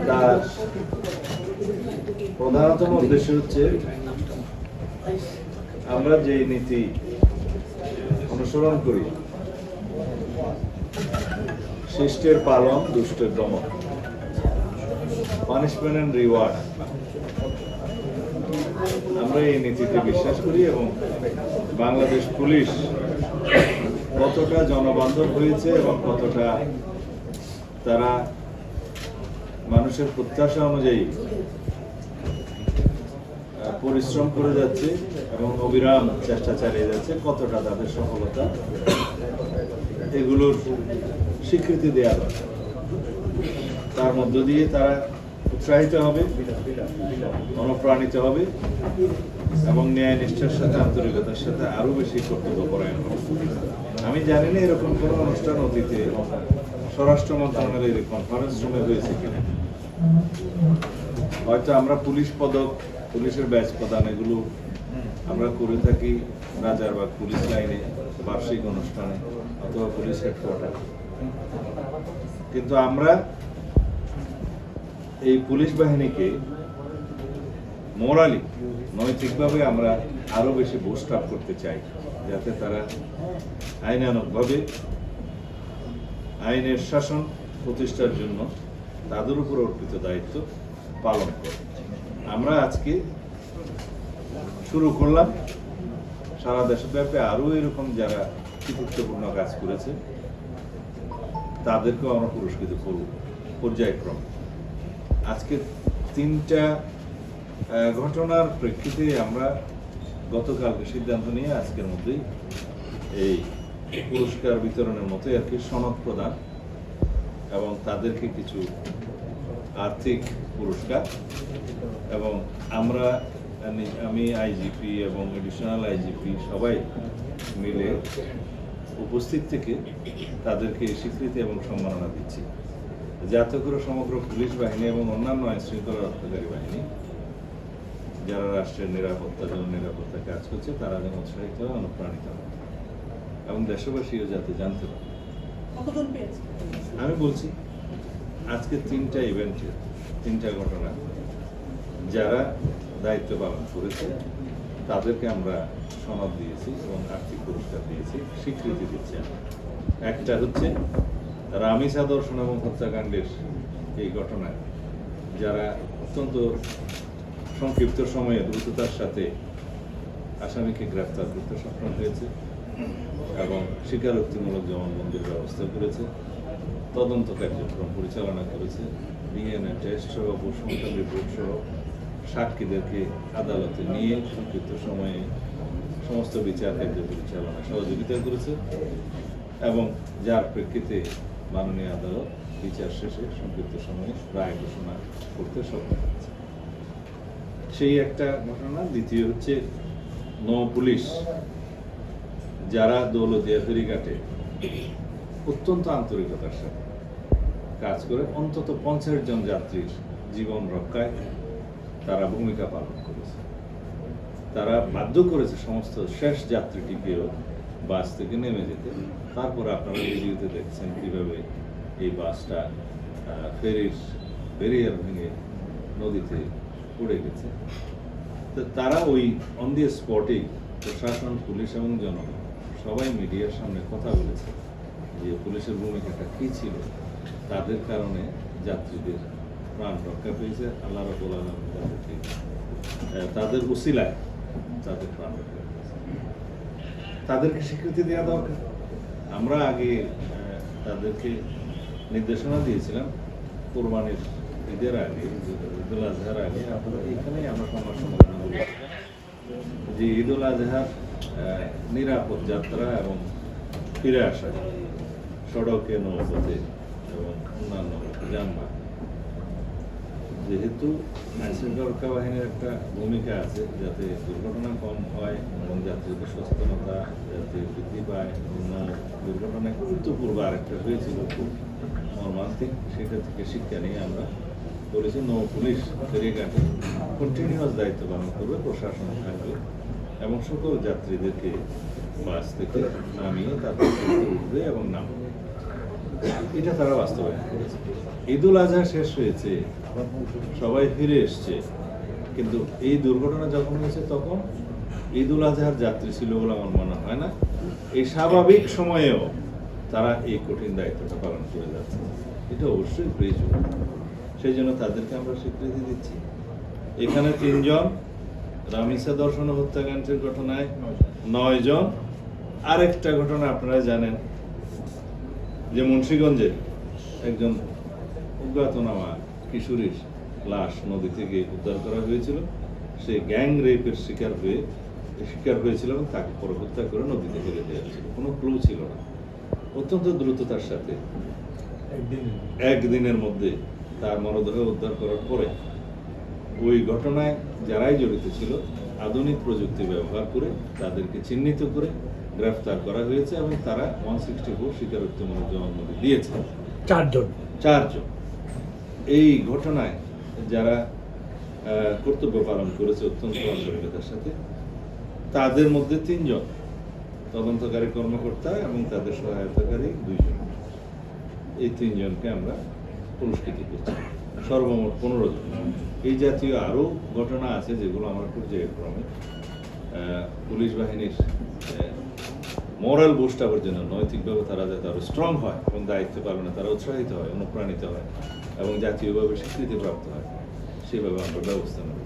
তার প্রধানতম উদ্দেশ্য হচ্ছে আমরা যে নীতি অনুসরণ করি, শিষ্টের পালন, দুষ্টের দমন, পানিশমেন্ট এন্ড রিওয়ার্ড, আমরা এই নীতিতে বিশ্বাস করি। এবং বাংলাদেশ পুলিশ কতটা জনবান্ধব হয়েছে এবং কতটা তারা মানুষের প্রত্যাশা অনুযায়ী পরিশ্রম করে যাচ্ছে এবং অবিরাম চেষ্টা চালিয়ে যাচ্ছে, কতটা তাদের সফলতা, এগুলোর স্বীকৃতি দেওয়া দরকার। তার মধ্য দিয়ে তারা উৎসাহিত হবে, অনুপ্রাণিত হবে এবং ন্যায় নিষ্ঠার সাথে, আন্তরিকতার সাথে আরো বেশি কর্তব্য পরায়ণ হবে। আমি জানি না এরকম কোনো অনুষ্ঠান অতীতে স্বরাষ্ট্র মন্ত্রণালয়ের কনফারেন্স রুমে হয়েছে কিনা। হয়তো আমরা পুলিশ পদক, পুলিশের ব্যাচ প্রদান এগুলো আমরা করে থাকি রাজারবাগ পুলিশ লাইনে বার্ষিক অনুষ্ঠানে অথবা পুলিশ হেডকোয়ার্টার, কিন্তু আমরা এই পুলিশ বাহিনীকে মোরালি, নৈতিকভাবে আমরা আরো বেশি বুস্ট আপ করতে চাই, যাতে তারা আইনানুগভাবে আইনের শাসন প্রতিষ্ঠার জন্য তাদের উপর অর্পিত দায়িত্ব পালন করে। আমরা আজকে শুরু করলাম, সারা দেশব্যাপী আরো এরকম যারা কৃতিত্বপূর্ণ কাজ করেছে তাদেরকেও আমরা পুরস্কৃত করব পর্যায়ক্রমে। আজকে 3টা ঘটনার প্রেক্ষিতে আমরা গতকালকে সিদ্ধান্ত নিয়ে আজকের মধ্যেই এই পুরস্কার বিতরণের মতো আর কি সনদ প্রদান এবং তাদেরকে কিছু আর্থিক পুরস্কার, এবং আমি আইজিপি এবং এডিশনাল আইজিপি সবাই মিলে উপস্থিত থেকে তাদেরকে স্বীকৃতি এবং সম্মাননা দিচ্ছি, যাতে করে সমগ্র পুলিশ বাহিনী এবং অন্যান্য আইন শৃঙ্খলা রক্ষাকারী বাহিনী যারা রাষ্ট্রের নিরাপত্তা, জননিরাপত্তা কাজ করছে, তারা যেন উৎসাহিত হয়, অনুপ্রাণিত হয় এবং দেশবাসীও যাতে জানতে পারে। আমি বলছি আজকে 3টা ইভেন্টের 3টা ঘটনা যারা দায়িত্ব পালন করেছে তাদেরকে আমরা সনদ দিয়েছি এবং আর্থিক পুরস্কার দিয়েছি, স্বীকৃতি দিচ্ছি। একটা হচ্ছে রামিসা ধর্ষণ এবং হত্যাকাণ্ডের এই ঘটনায় যারা অত্যন্ত সংক্ষিপ্ত সময়ে দ্রুততার সাথে আসামিকে গ্রেফতার করতে সক্ষম হয়েছে এবং স্বীকারোক্তিমূলক জবানবন্দির ব্যবস্থা করেছে, তদন্ত কার্যক্রম পরিচালনা করেছে, ডিএনএ টেস্ট সহ, পোস্টমর্টম রিপোর্ট সহ সাক্ষীদেরকে আদালতে নিয়ে সংক্ষিপ্ত সময়ে সমস্ত বিচার কার্য পরিচালনায় সহযোগিতা করেছে এবং যার প্রেক্ষিতে মাননীয় আদালত বিচার শেষে সংক্ষিপ্ত সময়ে রায় ঘোষণা করতে সক্ষম হয়েছে। সেই একটা ঘটনা। দ্বিতীয় হচ্ছে নৌ পুলিশ যারা দৌলতদিয়া ফেরিঘাটে অত্যন্ত আন্তরিকতার সাথে কাজ করে অন্তত 50 জন যাত্রীর জীবন রক্ষায় তারা ভূমিকা পালন করেছে। তারা বাধ্য করেছে সমস্ত শেষ যাত্রীটিকেও বাস থেকে নেমে যেতে। তারপরে আপনারা ভিডিওতে দেখছেন কিভাবে এই বাসটা ফেরির ব্যারিয়ার ভেঙে নদীতে পড়ে গেছে। তো তারা ওই অন দি স্পটেই প্রশাসন, পুলিশ এবং জনগণ সবাই মিডিয়ার সামনে কথা বলেছে যে পুলিশের ভূমিকাটা কী ছিল, তাদের কারণে যাত্রীদের প্রাণ রক্ষা পেয়েছে। আল্লাহ রাব্বুল আলামিন তাদেরকে তাদের উসিলায় তাদের প্রাণ রক্ষা পেয়েছে। তাদেরকে স্বীকৃতি দেওয়া দরকার। আমরা আগে তাদেরকে নির্দেশনা দিয়েছিলাম কোরবানির ঈদের আগে, ঈদুল আজহার আগে, আপনারা এখানেই আমরা সংবাদ সম্মেলন বলি যে ঈদুল আজহার নিরাপদ যাত্রা এবং ফিরে আসা সড়কে, নৌপথে এবং অন্যান্য যানবাহন, যেহেতু আইনশৃঙ্খলা রক্ষা বাহিনীর একটা ভূমিকা আছে যাতে দুর্ঘটনা কম হয় এবং যাত্রীদের সচেতনতা যাতে বৃদ্ধি পায়। দুর্ঘটনায় গুরুত্বপূর্ণ আরেকটা হয়েছিল খুব মর্মান্তিক, সেটা থেকে শিক্ষা নিয়ে আমরা বলেছি নৌ পুলিশ ফেরিঘাটে কন্টিনিউয়াস দায়িত্ব পালন করবে, প্রশাসন থাকবে এবং সকল যাত্রীদেরকে বাস থেকে নামিয়ে তাদের উঠবে এবং নামবে। এটা তারা বাস্তবায়ন করেছে। ঈদুল আজহা শেষ হয়েছে, সবাই ফিরে এসছে, কিন্তু এই দুর্ঘটনা যখন হয়েছে তখন ঈদুল আজহার যাত্রী ছিল বলে আমার মনে হয় না। এই স্বাভাবিক সময়েও তারা এই কঠিন দায়িত্বটা পালন করে যাচ্ছে, এটা অবশ্যই প্রয়োজন। সেই জন্য তাদেরকে আমরা স্বীকৃতি দিচ্ছি। এখানে 3 জন, রামিসা দর্শন ও হত্যাকাণ্ডের ঘটনায় 9 জন, আরেকটা ঘটনা আপনারা জানেন যে মুন্সিগঞ্জে একজন অজ্ঞাতনামা কিশোরীর লাশ নদী থেকে উদ্ধার করা হয়েছিল। সে গ্যাং রেপের শিকার হয়েছিল এবং তাকে পরে হত্যা করে নদীতে ফেলে দেওয়া হয়েছিল, কোনো ক্লু ছিল না। অত্যন্ত দ্রুততার সাথে একদিনের মধ্যে তার মরদেহ উদ্ধার করার পরে ওই ঘটনায় যারাই জড়িত ছিল আধুনিক প্রযুক্তি ব্যবহার করে তাদেরকে চিহ্নিত করে গ্রেফতার করা হয়েছে এবং তারা 164 স্বীকারোক্তিমূলক জবানবন্দি দিয়েছে। 4 জন। এই ঘটনায় যারা কর্তব্য পালন করেছে অত্যন্ত আন্তরিকতার সাথে, তাদের মধ্যে 3 জন তদন্তকারী কর্মকর্তা এবং তাদের সহায়তাকারী 2 জন। এই 3 জনকে আমরা পুরস্কৃত করছি, সর্বমোট 15 জন। এই জাতীয় আরও ঘটনা আছে যেগুলো আমরা পর্যায়ক্রমে পুলিশ বাহিনীর মোরাল বুস্ট আবার জন্য, নৈতিকভাবে তারা যাতে আরও স্ট্রং হয় এবং দায়িত্ব পালনে তারা উৎসাহিত হয়, অনুপ্রাণিত হয় এবং জাতীয়ভাবে স্বীকৃতিপ্রাপ্ত হয়, সেভাবে আমরা ব্যবস্থা নেব।